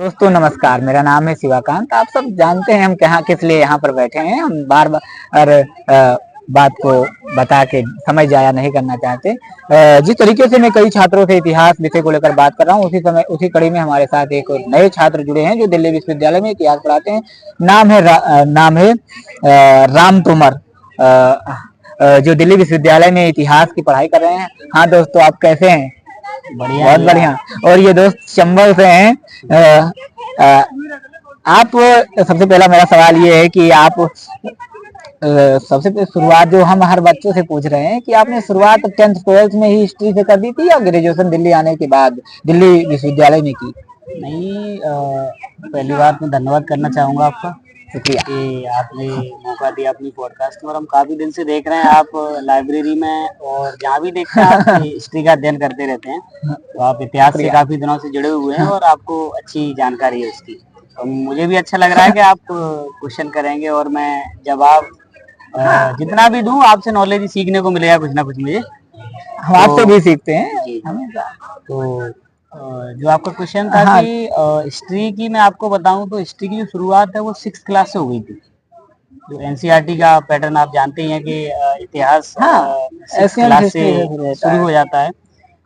दोस्तों नमस्कार, मेरा नाम है शिवाकांत। आप सब जानते हैं हम कहाँ किस लिए यहाँ पर बैठे हैं। हम बार बार बात को बता के समय जाया नहीं करना चाहते। जिस तरीके से मैं कई छात्रों से इतिहास विषय को लेकर बात कर रहा हूँ, उसी कड़ी में हमारे साथ एक नए छात्र जुड़े हैं जो दिल्ली विश्वविद्यालय में इतिहास पढ़ाते हैं। नाम है राम तोमर, जो दिल्ली विश्वविद्यालय में इतिहास की पढ़ाई कर रहे हैं। हाँ दोस्तों, आप कैसे हैं? बढ़िया, बहुत बढ़िया। और ये दोस्त चंबल से हैं। आप, सबसे पहला मेरा सवाल ये है कि आप सबसे पहले शुरुआत जो हम हर बच्चों से पूछ रहे हैं कि आपने शुरुआत 10th 12th में ही हिस्ट्री से कर दी थी या ग्रेजुएशन दिल्ली आने के बाद दिल्ली विश्वविद्यालय में की? नहीं, पहली बात मैं धन्यवाद करना चाहूँगा आपका शुक्रिया कि आपने मौका दिया अपनी पॉडकास्ट में। और हम काफ़ी दिन से देख रहे हैं आप लाइब्रेरी में और जहाँ भी देखते हैं आप हिस्ट्री का अध्ययन करते रहते हैं। तो आप इतिहास से काफ़ी दिनों से जुड़े हुए हैं और आपको अच्छी जानकारी है उसकी। तो मुझे भी अच्छा लग रहा है कि आप क्वेश्चन करेंगे और मैं जवाब जितना भी दूं आपसे नॉलेज सीखने को मिलेगा कुछ ना कुछ मुझे। हम आपसे भी सीखते हैं जी, हमेशा। तो जो आपका क्वेश्चन था हाँ, कि हिस्ट्री की मैं आपको बताऊं तो हिस्ट्री की जो शुरुआत है वो 6th क्लास से हो गई थी। जो एनसीईआरटी का पैटर्न आप जानते ही हैं कि इतिहास हाँ, 6th एशियन क्लास से हिस्ट्री रहता शुरू है। हो जाता है।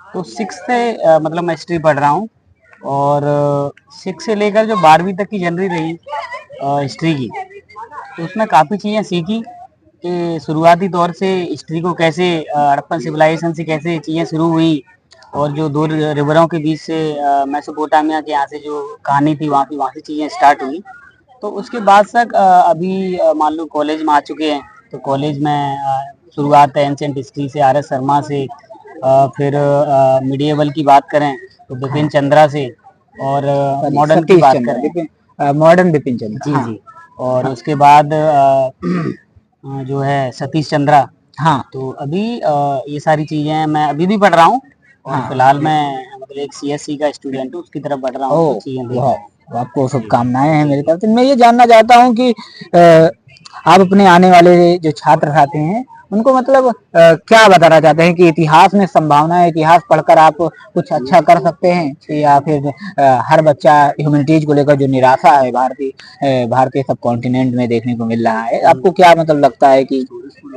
तो 6 से मतलब मैं हिस्ट्री पढ़ रहा हूँ और 6 से लेकर जो 12वीं तक की जर्नी रही हिस्ट्री की, तो उसमें काफ़ी चीज़ें सीखी कि शुरुआती तौर से हिस्ट्री को कैसे हड़प्पन सिविलाइजेशन से कैसे चीज़ें शुरू हुई और जो दो रिवरों के बीच से मेसोपोटामिया के यहाँ से जो कहानी थी वहाँ से चीज़ें स्टार्ट हुई। तो उसके बाद तक अभी मान लो कॉलेज में आ चुके हैं। तो कॉलेज में शुरुआत है एंशिएंट हिस्ट्री से, आर एस शर्मा से, फिर मिडिएवल की बात करें तो बिपिन चंद्रा से, और मॉडर्न की सतीश बात चंद्र, करें मॉडर्न बिपिन चंद्र। जी हाँ जी, और हाँ उसके बाद जो है सतीश चंद्रा। हाँ तो अभी ये सारी चीजें मैं अभी भी पढ़ रहा हूँ और हाँ। फिलहाल मैं मतलब एक सीएससी का स्टूडेंट हूँ, उसकी तरफ बढ़ रहा हूँ, तो ओ, चीजें देख रहा वाह, हूँ। तो आपको जी शुभकामनाएं हैं जी मेरी जी। तरफ से। मैं ये जानना चाहता हूँ कि आप अपने आने वाले जो छात्र साथी हैं उनको मतलब क्या बताना चाहते हैं कि इतिहास में संभावना है, इतिहास पढ़कर आप कुछ अच्छा कर सकते हैं, या फिर हर बच्चा ह्यूमैनिटीज को लेकर जो निराशा है भारतीय सब कॉन्टिनेंट में देखने को मिल रहा है, आपको क्या मतलब लगता है कि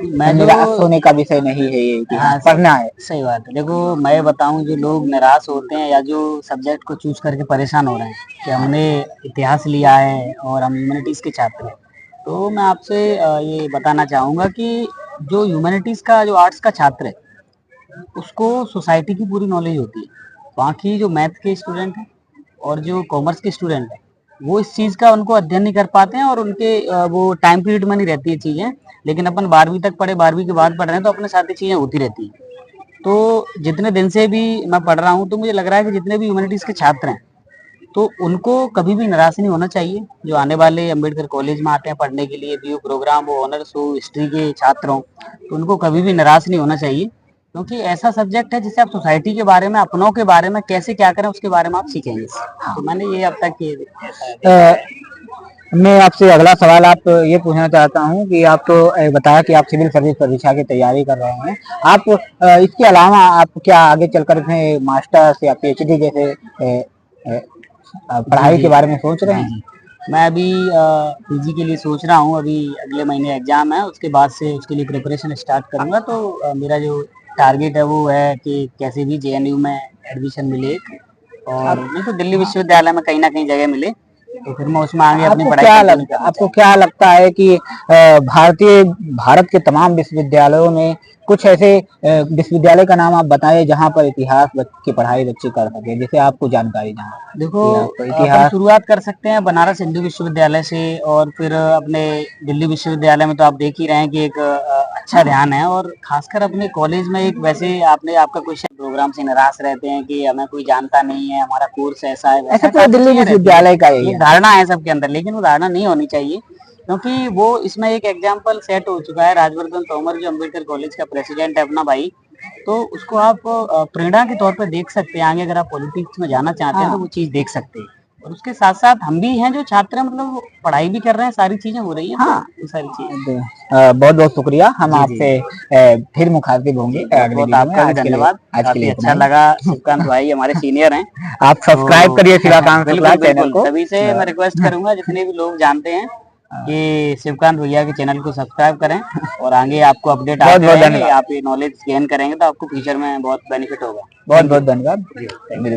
मैं जो निराश होने का विषय नहीं है, ये हाँ इतिहास पढ़ना है? सही बात है। देखो मैं बताऊं, जो लोग निराश होते हैं या जो सब्जेक्ट को चूज करके परेशान हो रहे हैं कि हमने इतिहास लिया है और हम ह्यूमैनिटीज के छात्र हैं, तो मैं आपसे ये बताना चाहूंगा कि जो ह्यूमैनिटीज का जो आर्ट्स का छात्र है उसको सोसाइटी की पूरी नॉलेज होती है। बाकी जो मैथ के स्टूडेंट हैं और जो कॉमर्स के स्टूडेंट हैं वो इस चीज़ का उनको अध्ययन नहीं कर पाते हैं और उनके वो टाइम पीरियड में नहीं रहती है चीज़ें। लेकिन अपन 12वीं तक पढ़े, 12वीं के बाद पढ़ रहे हैं, तो अपने साथ ही चीज़ें होती रहती हैं। तो जितने दिन से भी मैं पढ़ रहा हूँ तो मुझे लग रहा है कि जितने भी ह्यूमैनिटीज़ के छात्र हैं तो उनको कभी भी निराश नहीं होना चाहिए। जो आने वाले अम्बेडकर कॉलेज में आते हैं पढ़ने के लिए, बीयू प्रोग्राम हो, ऑनर्स हो, हिस्ट्री के छात्र हों, तो उनको कभी भी निराश नहीं होना चाहिए, क्योंकि ऐसा सब्जेक्ट है जिससे आप सोसाइटी के बारे में, अपनों के बारे में कैसे क्या करें उसके बारे में आप सीखेंगे। तो मैंने ये अब तक ये ऐसा देखा है। मैं आपसे अगला सवाल आप ये पूछना चाहता हूँ कि आप तो बताया कि आप सिविल सर्विस परीक्षा की तैयारी कर रहे हैं। आप इसके अलावा आप क्या आगे चलकर इसमें मास्टर्स या पीएचडी जैसे जी पढ़ाई जी के बारे में सोच रहे जी हैं? जी, मैं अभी पीजी के लिए सोच रहा हूँ। अभी अगले महीने एग्जाम है, उसके बाद से उसके लिए प्रिपरेशन स्टार्ट करूंगा। तो मेरा जो टारगेट है वो है कि कैसे भी जेएनयू में एडमिशन मिले, और आप नहीं तो दिल्ली विश्वविद्यालय में कहीं ना कहीं जगह मिले, तो फिर मैं उसमें आगे अपनी पढ़ाई कंटिन्यू करना आपको चाहूँगा। क्या लगता है कि भारत के तमाम विश्वविद्यालयों में कुछ ऐसे विश्वविद्यालय का नाम आप बताएं जहां पर इतिहास की पढ़ाई बच्चे कर सके, जिसे आपको जानकारी जहां देखो कि आपको अपन इतिहास। शुरुआत कर सकते हैं बनारस हिंदू विश्वविद्यालय से, और फिर अपने दिल्ली विश्वविद्यालय में तो आप देख ही रहे हैं कि एक अच्छा ध्यान है। और खासकर अपने कॉलेज में एक, वैसे आपने आपका क्वेश्चन प्रोग्राम से निराश रहते हैं कि हमें कोई जानता नहीं है, हमारा कोर्स ऐसा है ऐसा वैसा है, पूरा काफी दिल्ली चीजें रहती हैं। विश्वविद्यालय का ही एक है। धारणा है सबके अंदर, लेकिन वो धारणा नहीं होनी चाहिए, क्योंकि वो इसमें एक एग्जाम्पल सेट हो चुका है। राजवर्धन तोमर जो अम्बेडकर कॉलेज का प्रेसिडेंट है अपना भाई, तो उसको आप प्रेरणा के तौर पर देख सकते हैं। आगे अगर आप पॉलिटिक्स में जाना चाहते हैं तो हाँ, वो चीज देख सकते हैं। और उसके साथ साथ हम भी हैं जो छात्र हैं, मतलब पढ़ाई भी कर रहे हैं, सारी चीजें हो रही हैं। हाँ। तो ये सारी चीजें बहुत बहुत शुक्रिया। हम जी, जी, आपसे फिर मुखातिब होंगे अगले बहुत वीडियो में। आपका भी आज के लिए धन्यवाद, आज के लिए काफी इतना अच्छा ही। लगा। शिवकांत भाई हमारे सीनियर हैं, आप सब्सक्राइब तो करिए शिवाकांत शुक्ला बिल्कुल चैनल बिल्कुल को। सभी से मैं रिक्वेस्ट करूंगा, जितने भी लोग जानते हैं कि शिवकांत भैया के चैनल को सब्सक्राइब करें, और आगे आपको अपडेट बहुत आते बहुत रहेंगे। धन्यवाद। आप ये नॉलेज गेन करेंगे तो आपको फ्यूचर में बहुत बेनिफिट होगा। बहुत थैंक बहुत यू धन्यवाद। जी, थैंक यू।